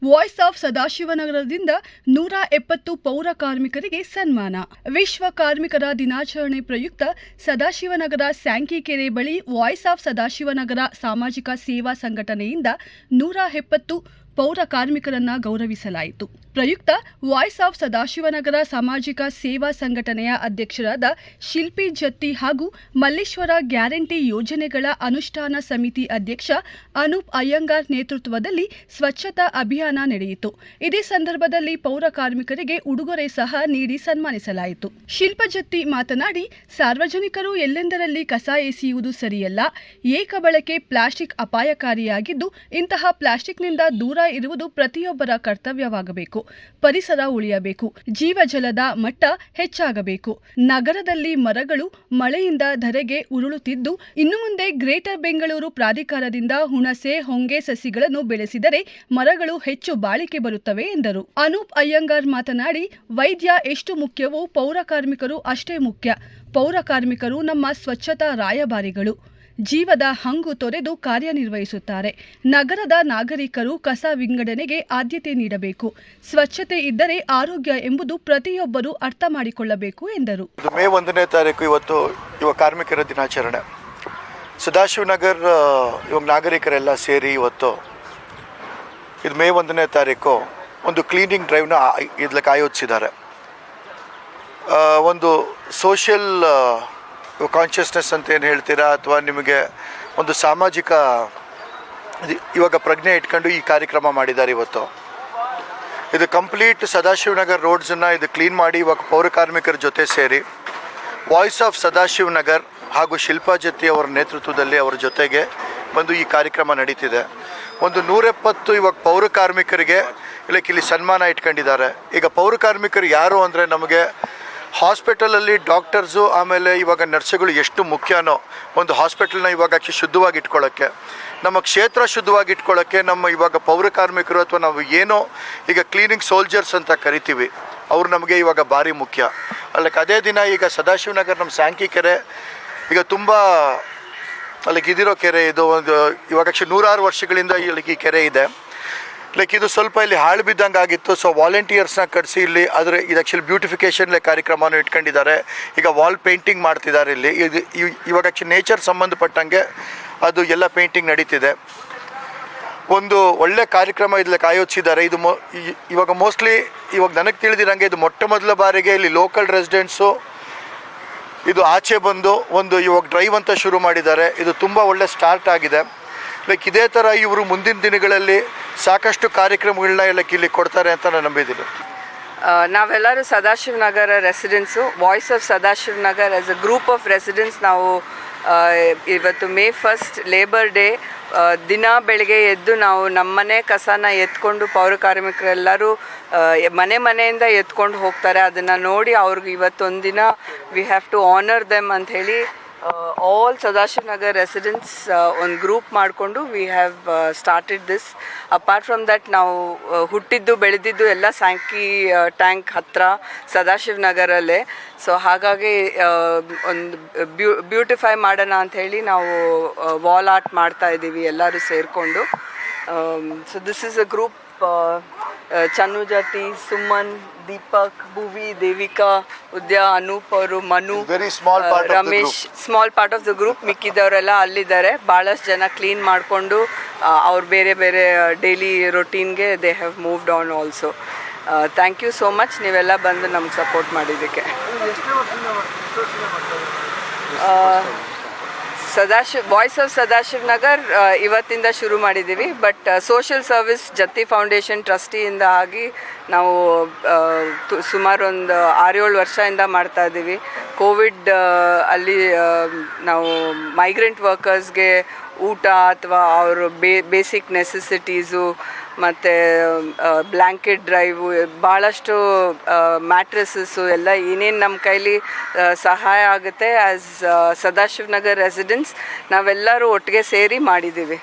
Voice of ಸದಾಶಿವನಗರದಿಂದ 170 ಪೌರ ಕಾರ್ಮಿಕರಿಗೆ ಸನ್ಮಾನ. ವಿಶ್ವ ಕಾರ್ಮಿಕರ ದಿನಾಚರಣೆ ಪ್ರಯುಕ್ತ ಸದಾಶಿವನಗರ ಸ್ಯಾಂಕಿಕೆರೆ ಬಳಿ ವಾಯ್ಸ್ ಆಫ್ ಸದಾಶಿವನಗರ ಸಾಮಾಜಿಕ ಸೇವಾ ಸಂಘಟನೆಯಿಂದ 170 ಪೌರ ಕಾರ್ಮಿಕರನ್ನು ಗೌರವಿಸಲಾಯಿತು. ಪ್ರಯುಕ್ತ ವಾಯ್ಸ್ ಆಫ್ ಸದಾಶಿವನಗರ ಸಾಮಾಜಿಕ ಸೇವಾ ಸಂಘಟನೆಯ ಅಧ್ಯಕ್ಷರಾದ ಶಿಲ್ಪಿ ಜತ್ತಿ ಹಾಗೂ ಮಲ್ಲೇಶ್ವರ ಗ್ಯಾರಂಟಿ ಯೋಜನೆಗಳ ಅನುಷ್ಠಾನ ಸಮಿತಿ ಅಧ್ಯಕ್ಷ ಅನೂಪ್ ಅಯ್ಯಂಗಾರ್ ನೇತೃತ್ವದಲ್ಲಿ ಸ್ವಚ್ಛತಾ ಅಭಿಯಾನ ನಡೆಯಿತು. ಇದೇ ಸಂದರ್ಭದಲ್ಲಿ ಪೌರ ಕಾರ್ಮಿಕರಿಗೆ ಉಡುಗೊರೆ ಸಹ ನೀಡಿ ಸನ್ಮಾನಿಸಲಾಯಿತು. ಶಿಲ್ಪ ಜತ್ತಿ ಮಾತನಾಡಿ, ಸಾರ್ವಜನಿಕರು ಎಲ್ಲೆಂದರಲ್ಲಿ ಕಸ ಎಸೆಯುವುದು ಸರಿಯಲ್ಲ. ಏಕಬಳಕೆ ಪ್ಲಾಸ್ಟಿಕ್ ಅಪಾಯಕಾರಿಯಾಗಿದ್ದು, ಇಂತಹ ಪ್ಲಾಸ್ಟಿಕ್ನಿಂದ ದೂರ ಇರುವುದು ಪ್ರತಿಯೊಬ್ಬರ ಕರ್ತವ್ಯವಾಗಬೇಕು. ಪರಿಸರ ಉಳಿಯಬೇಕು. ಜೀವಜಲದ ಮಟ್ಟ ಹೆಚ್ಚಾಗಬೇಕು. ನಗರದಲ್ಲಿ ಮರಗಳು ಮಳೆಯಿಂದ ಧರೆಗೆ ಉರುಳುತ್ತಿದ್ದು, ಇನ್ನು ಮುಂದೆ ಗ್ರೇಟರ್ ಬೆಂಗಳೂರು ಪ್ರಾಧಿಕಾರದಿಂದ ಹುಣಸೆ, ಹೊಂಗೆ ಸಸಿಗಳನ್ನು ಬೆಳೆಸಿದರೆ ಮರಗಳು ಹೆಚ್ಚು ಬಾಳಿಕೆ ಬರುತ್ತವೆ ಎಂದರು. ಅನೂಪ್ ಅಯ್ಯಂಗಾರ್ ಮಾತನಾಡಿ, ವೈದ್ಯ ಎಷ್ಟು ಮುಖ್ಯವೋ ಪೌರ ಕಾರ್ಮಿಕರು ಅಷ್ಟೇ ಮುಖ್ಯ. ಪೌರ ಕಾರ್ಮಿಕರು ನಮ್ಮ ಸ್ವಚ್ಛತಾ ರಾಯಭಾರಿಗಳು. ಜೀವದ ಹಂಗು ತೊರೆದು ಕಾರ್ಯನಿರ್ವಹಿಸುತ್ತಾರೆ. ನಗರದ ನಾಗರಿಕರು ಕಸ ವಿಂಗಡಣೆಗೆ ಆದ್ಯತೆ ನೀಡಬೇಕು. ಸ್ವಚ್ಛತೆ ಇದ್ದರೆ ಆರೋಗ್ಯ ಎಂಬುದು ಪ್ರತಿಯೊಬ್ಬರೂ ಅರ್ಥ ಮಾಡಿಕೊಳ್ಳಬೇಕು ಎಂದರು. ಮೇ 1ನೇ ತಾರೀಕು ಇವತ್ತು ಯುವ ಕಾರ್ಮಿಕರ ದಿನಾಚರಣೆ. ಸದಾಶಿವನಗರ್ ಯುವ ನಾಗರಿಕರೆಲ್ಲ ಸೇರಿ ಇವತ್ತು ಇದು ಮೇ 1ನೇ ತಾರೀಕು ಒಂದು ಕ್ಲೀನಿಂಗ್ ಡ್ರೈವ್ನ ಇದಕ್ಕೆ ಆಯೋಜಿಸಿದ್ದಾರೆ. ಒಂದು ಸೋಷಿಯಲ್ ಕಾನ್ಷಿಯಸ್ನೆಸ್ ಅಂತ ಏನು ಹೇಳ್ತೀರಾ, ಅಥವಾ ನಿಮಗೆ ಒಂದು ಸಾಮಾಜಿಕ ಇವಾಗ ಪ್ರಜ್ಞೆ ಇಟ್ಕೊಂಡು ಈ ಕಾರ್ಯಕ್ರಮ ಮಾಡಿದ್ದಾರೆ. ಇವತ್ತು ಇದು ಕಂಪ್ಲೀಟ್ ಸದಾಶಿವನಗರ್ ರೋಡ್ಸನ್ನು ಇದು ಕ್ಲೀನ್ ಮಾಡಿ ಇವಾಗ ಪೌರ ಕಾರ್ಮಿಕರ ಜೊತೆ ಸೇರಿ ವಾಯ್ಸ್ ಆಫ್ ಸದಾಶಿವನಗರ್ ಹಾಗೂ ಶಿಲ್ಪಾ ಜತ್ತಿ ಅವರ ನೇತೃತ್ವದಲ್ಲಿ ಅವರ ಜೊತೆಗೆ ಬಂದು ಈ ಕಾರ್ಯಕ್ರಮ ನಡೀತಿದೆ. ಒಂದು 170 ಇವಾಗ ಪೌರ ಕಾರ್ಮಿಕರಿಗೆ ಇಲ್ಲಿ ಸನ್ಮಾನ ಇಟ್ಕೊಂಡಿದ್ದಾರೆ. ಈಗ ಪೌರ ಕಾರ್ಮಿಕರು ಯಾರು ಅಂದರೆ, ನಮಗೆ ಹಾಸ್ಪಿಟಲಲ್ಲಿ ಡಾಕ್ಟರ್ಸು ಆಮೇಲೆ ಇವಾಗ ನರ್ಸ್ಗಳು ಎಷ್ಟು ಮುಖ್ಯನೋ ಒಂದು ಹಾಸ್ಪಿಟಲ್ನ ಇವಾಗ ಶುದ್ಧವಾಗಿ ಇಟ್ಕೊಳ್ಳೋಕ್ಕೆ, ನಮ್ಮ ಕ್ಷೇತ್ರ ಶುದ್ಧವಾಗಿ ಇಟ್ಕೊಳ್ಳೋಕ್ಕೆ ನಮ್ಮ ಇವಾಗ ಪೌರ ಕಾರ್ಮಿಕರು ಅಥವಾ ನಾವು ಏನೋ ಈಗ ಕ್ಲೀನಿಂಗ್ ಸೋಲ್ಜರ್ಸ್ ಅಂತ ಕರಿತೀವಿ, ಅವರು ನಮಗೆ ಇವಾಗ ಭಾರಿ ಮುಖ್ಯ. ಅಲ್ಲಕ್ಕೆ ಅದೇ ದಿನ ಈಗ ಸದಾಶಿವನಗರ್ ನಮ್ಮ ಸ್ಯಾಂಕಿಕೆರೆ ಈಗ ತುಂಬ ಅಲ್ಲಿಗೆ ಇದಿರೋ ಕೆರೆ. ಇದು ಒಂದು ಇವಾಗ 106 ವರ್ಷಗಳಿಂದ ಇಲ್ಲಿಗೆ ಈ ಕೆರೆ ಇದೆ. ಇದು ಸ್ವಲ್ಪ ಇಲ್ಲಿ ಹಾಳು ಬಿದ್ದಂಗೆ ಆಗಿತ್ತು. ಸೊ ವಾಲಂಟಿಯರ್ಸ್ನ ಕರೆಸಿ ಇಲ್ಲಿ ಇದು ಆ್ಯಕ್ಚುಲಿ ಬ್ಯೂಟಿಫಿಕೇಷನ್ ಕಾರ್ಯಕ್ರಮನೂ ಇಟ್ಕೊಂಡಿದ್ದಾರೆ. ಈಗ ವಾಲ್ ಪೇಂಟಿಂಗ್ ಮಾಡ್ತಿದ್ದಾರೆ. ಇಲ್ಲಿ ಇವಾಗ ಆ್ಯಕ್ಚುಲಿ ನೇಚರ್ ಸಂಬಂಧಪಟ್ಟಂಗೆ ಅದು ಎಲ್ಲ ಪೇಂಟಿಂಗ್ ನಡೀತಿದೆ. ಒಂದು ಒಳ್ಳೆ ಕಾರ್ಯಕ್ರಮ ಇದಕ್ಕೆ ಆಯೋಜಿಸಿದ್ದಾರೆ. ಇದು ಇವಾಗ ಮೋಸ್ಟ್ಲಿ ಇವಾಗ ನನಗೆ ತಿಳಿದಿರಂಗೆ ಇದು ಮೊಟ್ಟ ಮೊದಲ ಬಾರಿಗೆ ಇಲ್ಲಿ ಲೋಕಲ್ ರೆಸಿಡೆಂಟ್ಸು ಇದು ಆಚೆ ಬಂದು ಒಂದು ಇವಾಗ ಡ್ರೈವ್ ಅಂತ ಶುರು ಮಾಡಿದ್ದಾರೆ. ಇದು ತುಂಬ ಒಳ್ಳೆ ಸ್ಟಾರ್ಟ್ ಆಗಿದೆ. ಇದೇ ಥರ ಇವರು ಮುಂದಿನ ದಿನಗಳಲ್ಲಿ ಸಾಕಷ್ಟು ಕಾರ್ಯಕ್ರಮಗಳನ್ನ ಇಲ್ಲಿ ಕೊಡ್ತಾರೆ ಅಂತ ನಾನು ನಂಬಿದ್ದೀನಿ. ನಾವೆಲ್ಲರೂ Sadashivanagar residents, voice of Sadashivnagar as a group of residents ನಾವು ಇವತ್ತು ಮೇ 1 ಲೇಬರ್ ಡೇ ದಿನ ಬೆಳಗ್ಗೆ ಎದ್ದು ನಾವು ನಮ್ಮನೆ ಕಸನ ಎತ್ಕೊಂಡು ಪೌರ ಕಾರ್ಮಿಕರೆಲ್ಲರೂ ಮನೆಯಿಂದ ಎತ್ಕೊಂಡು ಹೋಗ್ತಾರೆ. ಅದನ್ನು ನೋಡಿ ಅವ್ರಿಗೆ ಇವತ್ತೊಂದಿನ we have to honour them ಅಂಥೇಳಿ ಆಲ್ ಸದಾಶಿವನಗರ್ ರೆಸಿಡೆನ್ಸ್ ಒಂದು ಗ್ರೂಪ್ ಮಾಡಿಕೊಂಡು we have started this. Apart from that ನಾವು ಹುಟ್ಟಿದ್ದು ಬೆಳೆದಿದ್ದು ಎಲ್ಲ ಸ್ಯಾಂಕಿ ಟ್ಯಾಂಕ್ ಹತ್ತಿರ ಸದಾಶಿವನಗರಲ್ಲೇ. ಸೊ ಹಾಗಾಗಿ ಒಂದು ಬ್ಯೂಟಿಫೈ ಮಾಡೋಣ ಅಂಥೇಳಿ ನಾವು ವಾಲ್ ಆರ್ಟ್ ಮಾಡ್ತಾ ಇದ್ದೀವಿ ಎಲ್ಲರೂ ಸೇರಿಕೊಂಡು. So this is a group. Channu Jathi, Suman, Deepak, Bhuvi, Devika, Udya, Anoop ಅವರು, Manu, Ramesh, small part of the group. ಮಿಕ್ಕಿದವರೆಲ್ಲ ಅಲ್ಲಿದ್ದಾರೆ. ಭಾಳಷ್ಟು ಜನ ಕ್ಲೀನ್ ಮಾಡಿಕೊಂಡು ಅವ್ರು ಬೇರೆ ಬೇರೆ ಡೈಲಿ ರೊಟೀನ್ಗೆ they have moved on also. Thank you so much ನೀವೆಲ್ಲ ಬಂದು ನಮ್ಗೆ ಸಪೋರ್ಟ್ ಮಾಡಿದ್ದಕ್ಕೆ. ವಾಯ್ಸ್ ಆಫ್ ಸದಾಶಿವನಗರ್ ಇವತ್ತಿಂದ ಶುರು ಮಾಡಿದ್ದೀವಿ. But social service Jatti foundation ಟ್ರಸ್ಟಿಯಿಂದ ಆಗಿ ನಾವು ಸುಮಾರು ಒಂದು 6-7 ವರ್ಷದಿಂದ ಮಾಡ್ತಾಯಿದ್ದೀವಿ. ಕೋವಿಡ್ ಅಲ್ಲಿ ನಾವು ಮೈಗ್ರೆಂಟ್ ವರ್ಕರ್ಸ್ಗೆ ಊಟ ಅಥವಾ ಅವರು ಬೇಸಿಕ್ ನೆಸೆಸಿಟೀಸು ಮತ್ತು ಬ್ಲ್ಯಾಂಕೆಟ್ ಡ್ರೈವು, ಭಾಳಷ್ಟು ಮ್ಯಾಟ್ರೆಸಸ್ಸು ಎಲ್ಲ ಏನೇನು ನಮ್ಮ ಕೈಲಿ ಸಹಾಯ ಆಗುತ್ತೆ ಆ್ಯಸ್ ಸದಾಶಿವನಗರ್ ರೆಸಿಡೆನ್ಸ್ ನಾವೆಲ್ಲರೂ ಒಟ್ಟಿಗೆ ಸೇರಿ ಮಾಡಿದ್ದೀವಿ.